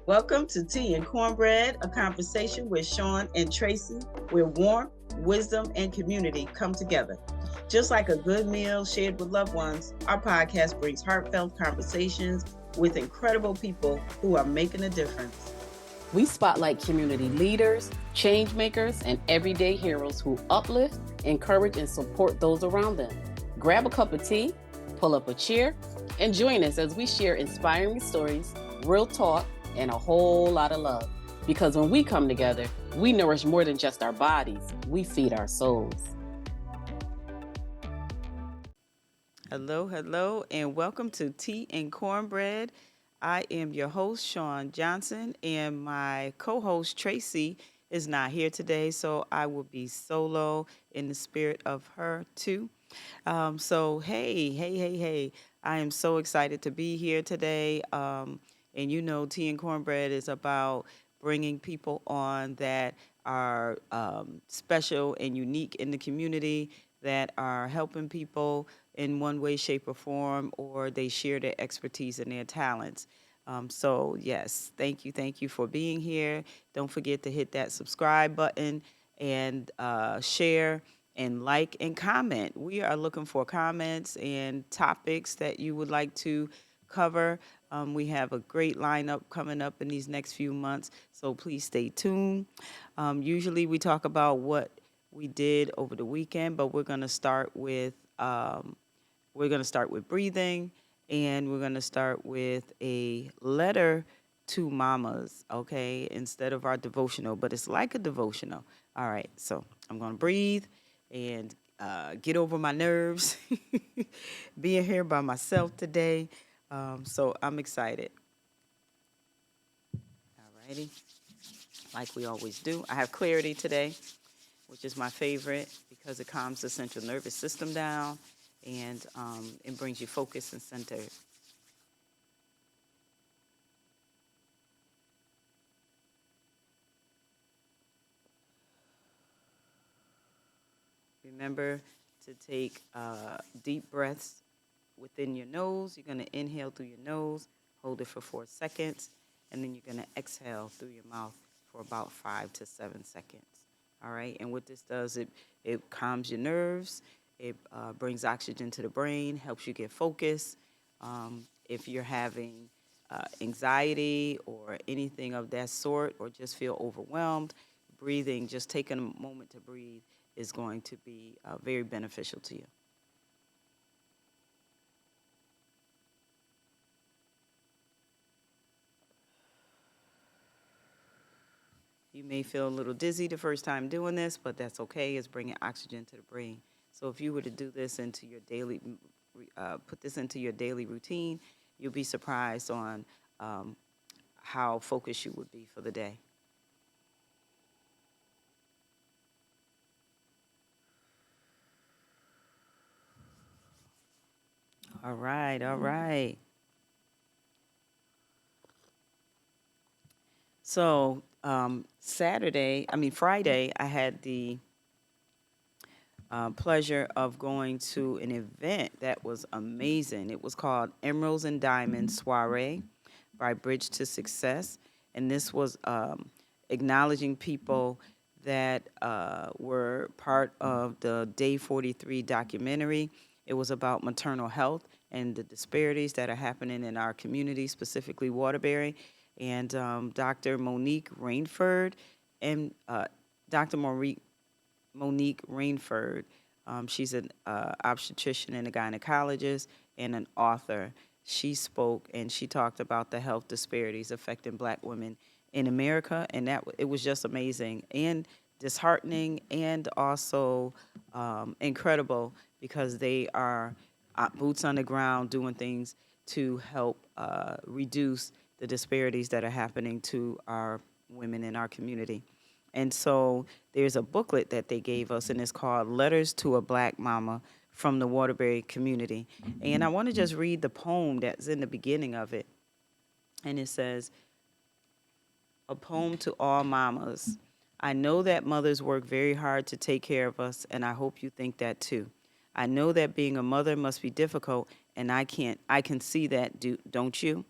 Welcome to Tea and Cornbread, a conversation with Sean and Tracy, where warmth, wisdom, and community come together. Just like a good meal shared with loved ones, our podcast brings heartfelt conversations with incredible people who are making a difference. We spotlight community leaders, change makers, and everyday heroes who uplift, encourage, and support those around them. Grab a cup of tea, pull up a chair, and join us as we share inspiring stories, real talk, and a whole lot of love. Because when we come together, we nourish more than just our bodies, we feed our souls. Hello, and welcome to Tea and Cornbread. I am your host, Sean Johnson, and my co-host, Tracy, is not here today, so I will be solo in the spirit of her, too. Hey. I am so excited to be here today. And you know, Tea and Cornbread is about bringing people on that are special and unique in the community, that are helping people in one way, shape, or form, or they share their expertise and their talents. Yes, thank you for being here. Don't forget to hit that subscribe button and share and like and comment. We are looking for comments and topics that you would like to cover. We have a great lineup coming up in these next few months, so please stay tuned. Usually we talk about what we did over the weekend, but we're going to start with breathing, and we're going to start with a letter to mamas, okay, instead of our devotional, but it's like a devotional. All right, so I'm going to breathe and get over my nerves, being here by myself today. So I'm excited. All righty, like we always do. I have clarity today, which is my favorite because it calms the central nervous system down, and it brings you focus and center. Remember to take deep breaths within your nose. You're going to inhale through your nose, hold it for 4 seconds, and then you're going to exhale through your mouth for about 5 to 7 seconds. All right, and what this does, it calms your nerves, it brings oxygen to the brain, helps you get focused. If you're having anxiety or anything of that sort, or just feel overwhelmed, breathing, just taking a moment to breathe is going to be very beneficial to you. You may feel a little dizzy the first time doing this, but that's okay. It's bringing oxygen to the brain. So if you were to do this into your daily, put this into your daily routine, you'll be surprised on how focused you would be for the day. All right. So Friday, I had the pleasure of going to an event that was amazing. It was called Emeralds and Diamonds Soiree by Bridge to Success. And this was acknowledging people that were part of the Day 43 documentary. It was about maternal health and the disparities that are happening in our community, specifically Waterbury. And Dr. Monique Rainford and Dr. Monique Rainford. She's an obstetrician and a gynecologist and an author. She spoke and she talked about the health disparities affecting Black women in America, and it was just amazing and disheartening, and also incredible, because they are boots on the ground doing things to help reduce the disparities that are happening to our women in our community. And so there's a booklet that they gave us, and it's called Letters to a Black Mama from the Waterbury Community. And I want to just read the poem that's in the beginning of it. And it says, "A poem to all mamas. I know that mothers work very hard to take care of us, and I hope you think that too. I know that being a mother must be difficult, and I can see that, don't you?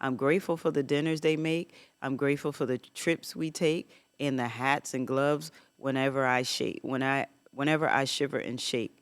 I'm grateful for the dinners they make. I'm grateful for the trips we take and the hats and gloves whenever I shiver and shake.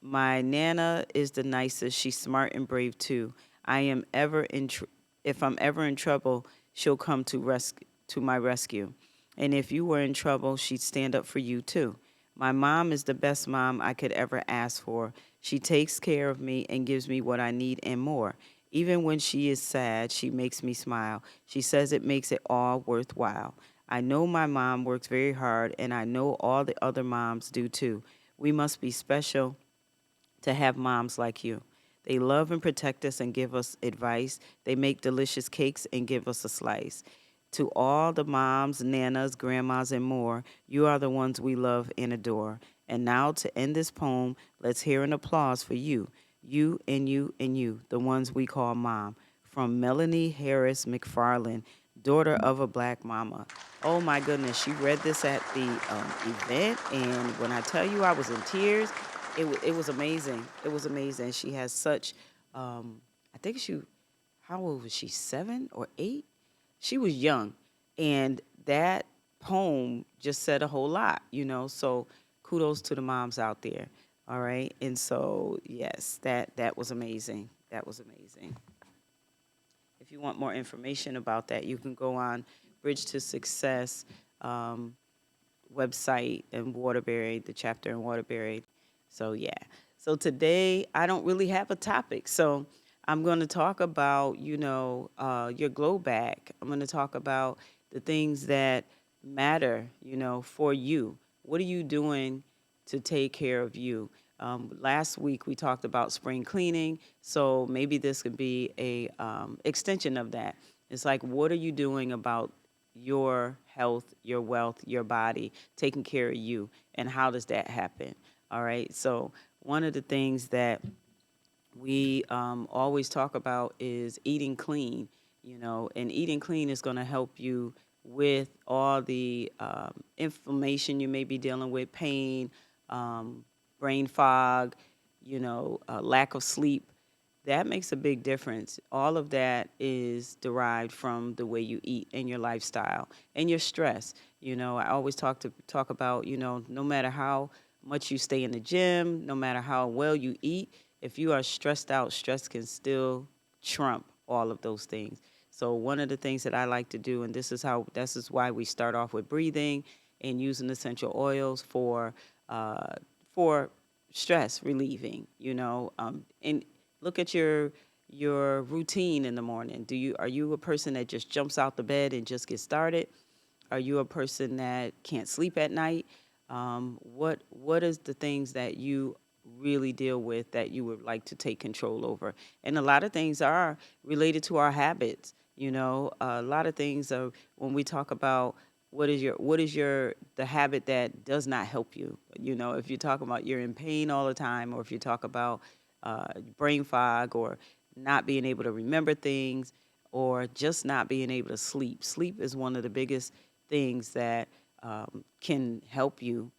My Nana is the nicest. She's smart and brave too. I am ever in tr- If I'm ever in trouble, she'll come to my rescue. And if you were in trouble, she'd stand up for you too. My mom is the best mom I could ever ask for. She takes care of me and gives me what I need and more. Even when she is sad, she makes me smile. She says it makes it all worthwhile. I know my mom works very hard, and I know all the other moms do too. We must be special to have moms like you. They love and protect us and give us advice. They make delicious cakes and give us a slice. To all the moms, nanas, grandmas, and more, you are the ones we love and adore. And now to end this poem, let's hear an applause for you. You and you and you, the ones we call mom. From Melanie Harris McFarland, daughter of a black mama. Oh my goodness, she read this at the event, and when I tell you I was in tears, it was amazing. It was amazing. She has such, I think how old was she? 7 or 8? She was young, and that poem just said a whole lot. So kudos to the moms out there. All right, and so yes, that was amazing. That was amazing. If you want more information about that, you can go on Bridge to Success um, website in Waterbury, the chapter in Waterbury. So yeah. So today I don't really have a topic. So I'm going to talk about your glow bag. I'm going to talk about the things that matter for you. What are you doing to take care of you? Last week we talked about spring cleaning, so maybe this could be a extension of that. It's like, what are you doing about your health, your wealth, your body, taking care of you, and how does that happen? All right. So one of the things that we always talk about is eating clean. And eating clean is going to help you with all the inflammation you may be dealing with, pain, um, brain fog, lack of sleep. That makes a big difference. All of that is derived from the way you eat and your lifestyle and your stress. I always talk about, no matter how much you stay in the gym, no matter how well you eat, if you are stressed out, stress can still trump all of those things. So one of the things that I like to do, and this is why we start off with breathing and using essential oils uh, for stress relieving. And look at your routine in the morning. Are you a person that just jumps out the bed and just gets started? Are you a person that can't sleep at night? What is the things that you really deal with that you would like to take control over? And a lot of things are related to our habits. A lot of things are when we talk about what is your the habit that does not help you. If you talk about you're in pain all the time, or if you talk about brain fog, or not being able to remember things, or just not being able to sleep. Sleep is one of the biggest things that can help you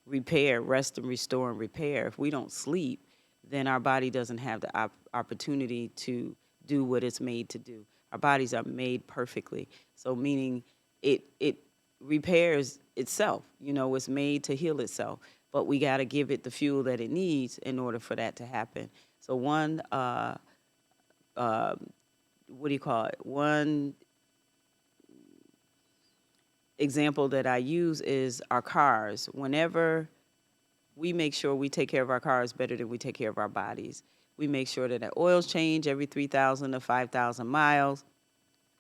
repair, rest and restore and repair. If we don't sleep, then our body doesn't have the opportunity to do what it's made to do. Our bodies are made perfectly. So meaning it repairs itself. It's made to heal itself. But we got to give it the fuel that it needs in order for that to happen. So one, uh, what do you call it? One example that I use is our cars. Whenever we make sure we take care of our cars better than we take care of our bodies. We make sure that the oils change every 3,000 to 5,000 miles.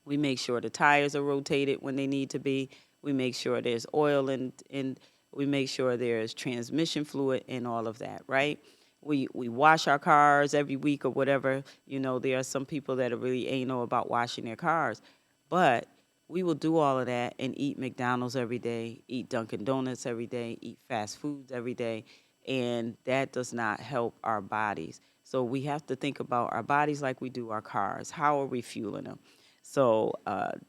We make sure the tires are rotated when they need to be. We make sure there's oil and we make sure there's transmission fluid and all of that, right? We wash our cars every week or whatever. There are some people that are really anal about washing their cars. But we will do all of that and eat McDonald's every day, eat Dunkin' Donuts every day, eat fast foods every day, and that does not help our bodies. So we have to think about our bodies like we do our cars. How are we fueling them? So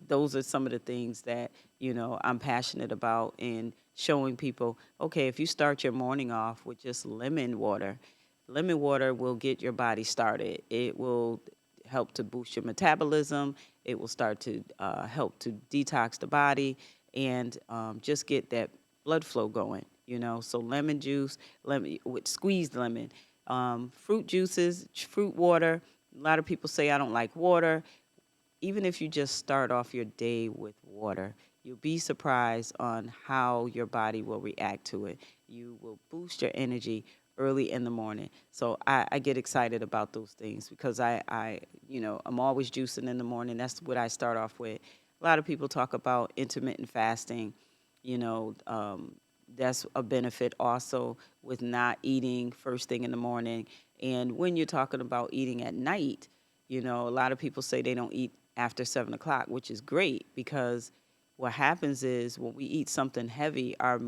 those are some of the things that I'm passionate about in showing people. Okay, if you start your morning off with just lemon water will get your body started. It will help to boost your metabolism. It will start to help to detox the body and just get that blood flow going. So lemon juice, lemon with squeezed lemon, fruit juices, fruit water. A lot of people say I don't like water. Even if you just start off your day with water, you'll be surprised on how your body will react to it. You will boost your energy early in the morning. So I get excited about those things because I'm always juicing in the morning. That's what I start off with. A lot of people talk about intermittent fasting. You know, that's a benefit also with not eating first thing in the morning. And when you're talking about eating at night, a lot of people say they don't eat after 7 o'clock, which is great because what happens is when we eat something heavy, our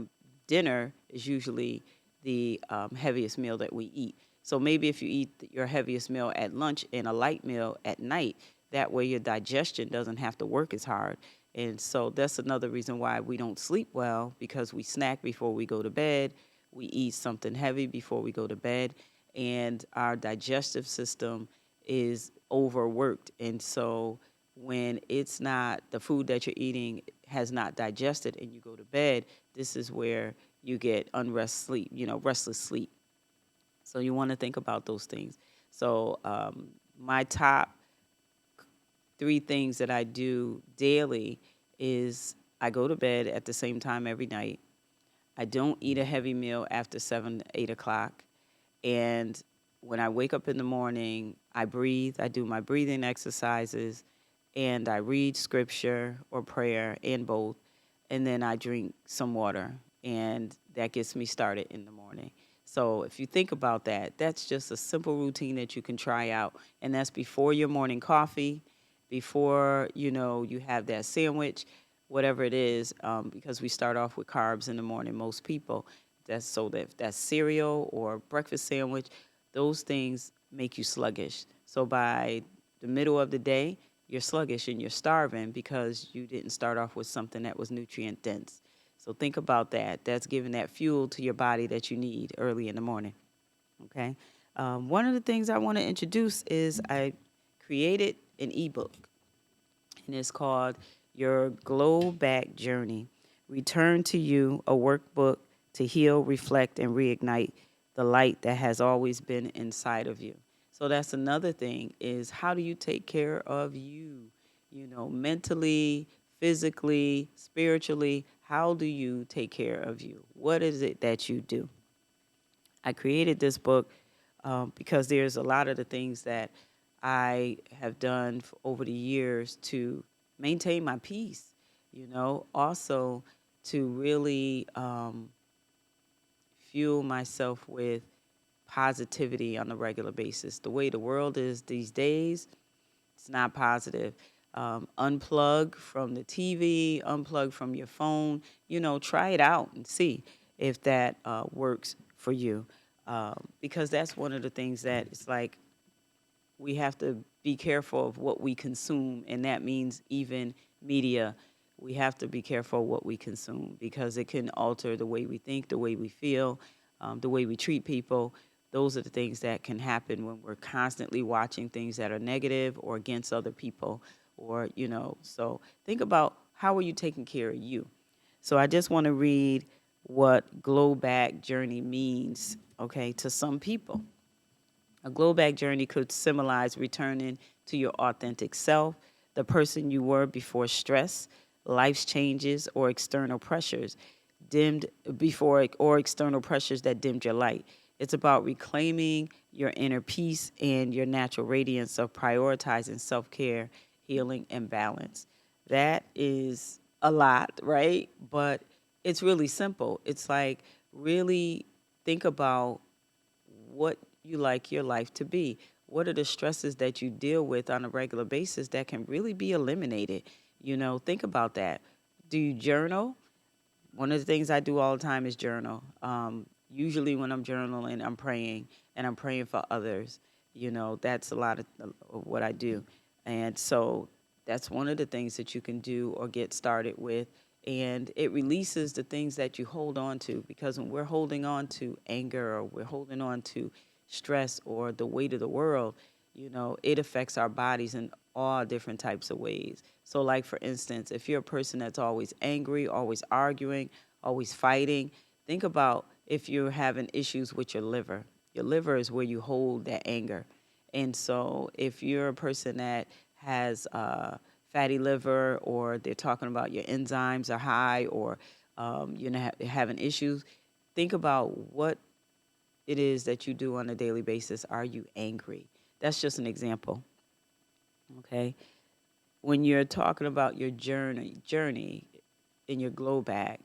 dinner is usually the heaviest meal that we eat. So maybe if you eat your heaviest meal at lunch and a light meal at night, that way your digestion doesn't have to work as hard. And so that's another reason why we don't sleep well because we snack before we go to bed. We eat something heavy before we go to bed. And our digestive system is overworked. And so when it's not, the food that you're eating has not digested and you go to bed, this is where you get unrest sleep, restless sleep. So you want to think about those things. So my top three things that I do daily is I go to bed at the same time every night. I don't eat a heavy meal after 7, 8 o'clock. And when I wake up in the morning, I breathe, I do my breathing exercises, and I read scripture or prayer and both. And then I drink some water, and that gets me started in the morning. So if you think about that, that's just a simple routine that you can try out. And that's before your morning coffee, before, you have that sandwich, whatever it is, because we start off with carbs in the morning, most people. That's cereal or breakfast sandwich. Those things make you sluggish. So by the middle of the day, you're sluggish and you're starving because you didn't start off with something that was nutrient dense. So think about that. That's giving that fuel to your body that you need early in the morning. Okay. One of the things I want to introduce is I created an ebook, and it's called Your Glow Back Journey. Return to You, a workbook to heal, reflect, and reignite the light that has always been inside of you. So that's another thing is how do you take care of you? Mentally, physically, spiritually, how do you take care of you? What is it that you do? I created this book because there's a lot of the things that I have done over the years to maintain my peace, also to really fuel myself with positivity on a regular basis. The way the world is these days, it's not positive. Unplug from the TV, unplug from your phone. Try it out and see if that works for you. Because that's one of the things that it's like we have to be careful of what we consume, and that means even media. We have to be careful of what we consume because it can alter the way we think, the way we feel, the way we treat people. Those are the things that can happen when we're constantly watching things that are negative or against other people, or So think about how are you taking care of you. So I just want to read what glow back journey means, okay, to some people. A glow back journey could symbolize returning to your authentic self, the person you were before stress, life's changes, or external pressures dimmed before or external pressures that dimmed your light. It's about reclaiming your inner peace and your natural radiance of prioritizing self-care, healing, and balance. That is a lot, right? But it's really simple. It's like really think about what you like your life to be. What are the stresses that you deal with on a regular basis that can really be eliminated? Think about that. Do you journal? One of the things I do all the time is journal. Usually, when I'm journaling, I'm praying and I'm praying for others. That's a lot of what I do. And so that's one of the things that you can do or get started with. And it releases the things that you hold on to because when we're holding on to anger or we're holding on to stress or the weight of the world, It affects our bodies in all different types of ways. So, like for instance, if you're a person that's always angry, always arguing, always fighting, think about if you're having issues with your liver. Your liver is where you hold that anger. And so, if you're a person that has fatty liver, or they're talking about your enzymes are high, or having issues, think about what it is that you do on a daily basis. Are you angry? That's just an example. Okay. When you're talking about your journey in your glow bag,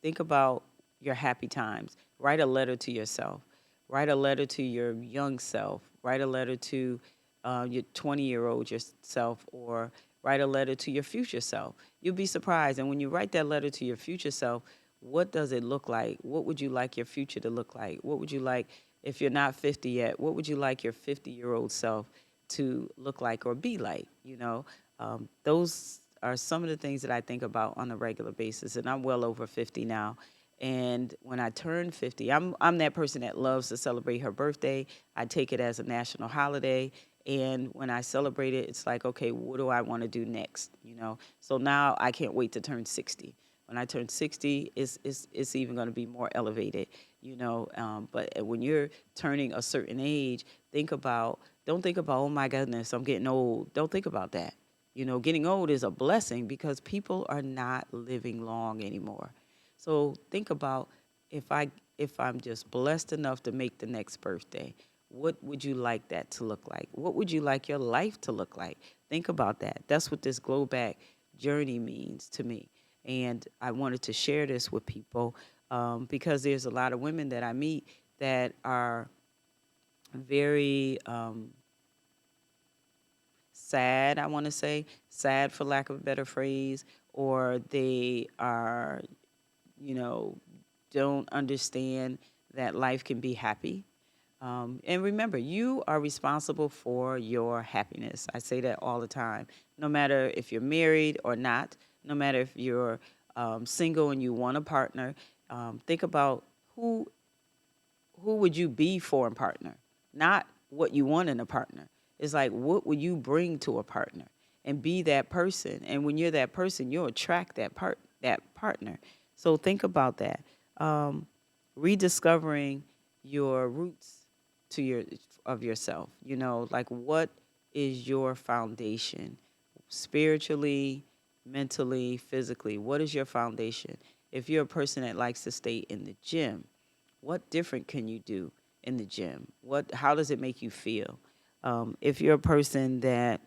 think about your happy times. Write a letter to yourself. Write a letter to your young self. Write a letter to your 20-year-old yourself, or write a letter to your future self. You'll be surprised. And when you write that letter to your future self, what does it look like? What would you like your future to look like? What would you like, if you're not 50 yet, what would you like your 50-year-old self to look like or be like? Those are some of the things that I think about on a regular basis. And I'm well over 50 now. And when I turn 50, I'm that person that loves to celebrate her birthday. I take it as a national holiday. And when I celebrate it, it's like, okay, what do I want to do next? So now I can't wait to turn 60. When I turn 60, it's even going to be more elevated. But when you're turning a certain age, don't think about, oh my goodness, I'm getting old. Don't think about that. Getting old is a blessing because people are not living long anymore. So think about, if I'm just blessed enough to make the next birthday, what would you like that to look like? What would you like your life to look like? Think about that. That's what this glow back journey means to me. And I wanted to share this with people, because there's a lot of women that I meet that are very sad, I want to say, sad for lack of a better phrase, or they are, you know, don't understand that life can be happy. And remember, you are responsible for your happiness. I say that all the time. No matter if you're married or not, no matter if you're single and you want a partner, think about who who would you be for a partner, not what you want in a partner. It's like, what would you bring to a partner, and be that person. And when you're that person, you'll attract that partner. So think about that. Um, Rediscovering your roots to your of yourself. Like, what is your foundation, spiritually, mentally, physically? What is your foundation? If you're a person that likes to stay in the gym, what different can you do in the gym? How does it make you feel? If you're a person that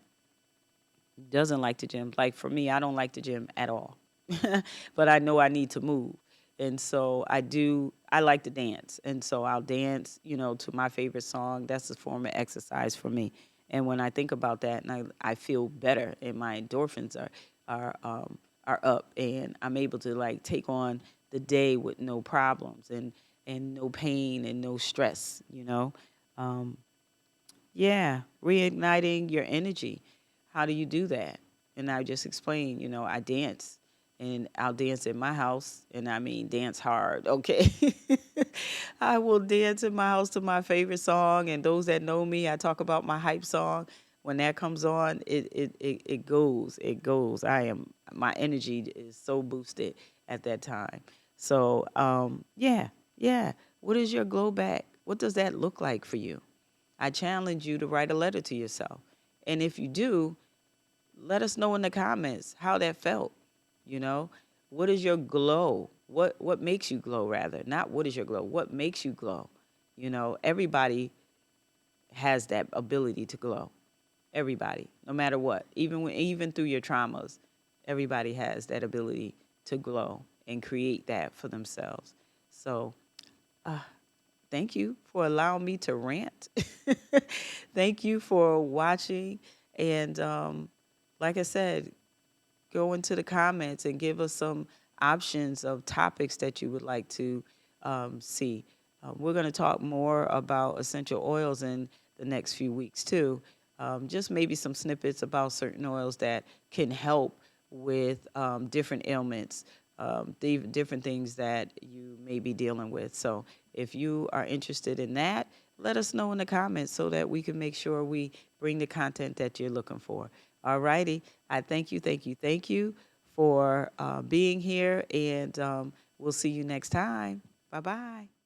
doesn't like the gym, like for me, I don't like the gym at all, but I know I need to move. And so I like to dance. And so I'll dance, to my favorite song. That's a form of exercise for me. And when I think about that, and I feel better, and my endorphins are up, and I'm able to like take on the day with no problems, and no pain and no stress. Um, yeah, reigniting your energy. How do you do that? And I just explained, I dance, and I'll dance in my house, and I mean dance hard, okay? I will dance in my house to my favorite song, and those that know me, I talk about my hype song. When that comes on, it goes, it goes. My energy is so boosted at that time. So, yeah, yeah. What is your glow back? What does that look like for you? I challenge you to write a letter to yourself. And if you do, let us know in the comments how that felt. You know, what is your glow? What makes you glow, rather? Not what is your glow, what makes you glow? Everybody has that ability to glow. Everybody, no matter what. Even through your traumas, everybody has that ability to glow and create that for themselves. So, uh, thank you for allowing me to rant. Thank you for watching. And like I said, go into the comments and give us some options of topics that you would like to see. We're going to talk more about essential oils in the next few weeks, too. Just maybe some snippets about certain oils that can help with different ailments, different things that you may be dealing with. So if you are interested in that, let us know in the comments so that we can make sure we bring the content that you're looking for. All righty. I thank you for being here, and we'll see you next time. Bye bye.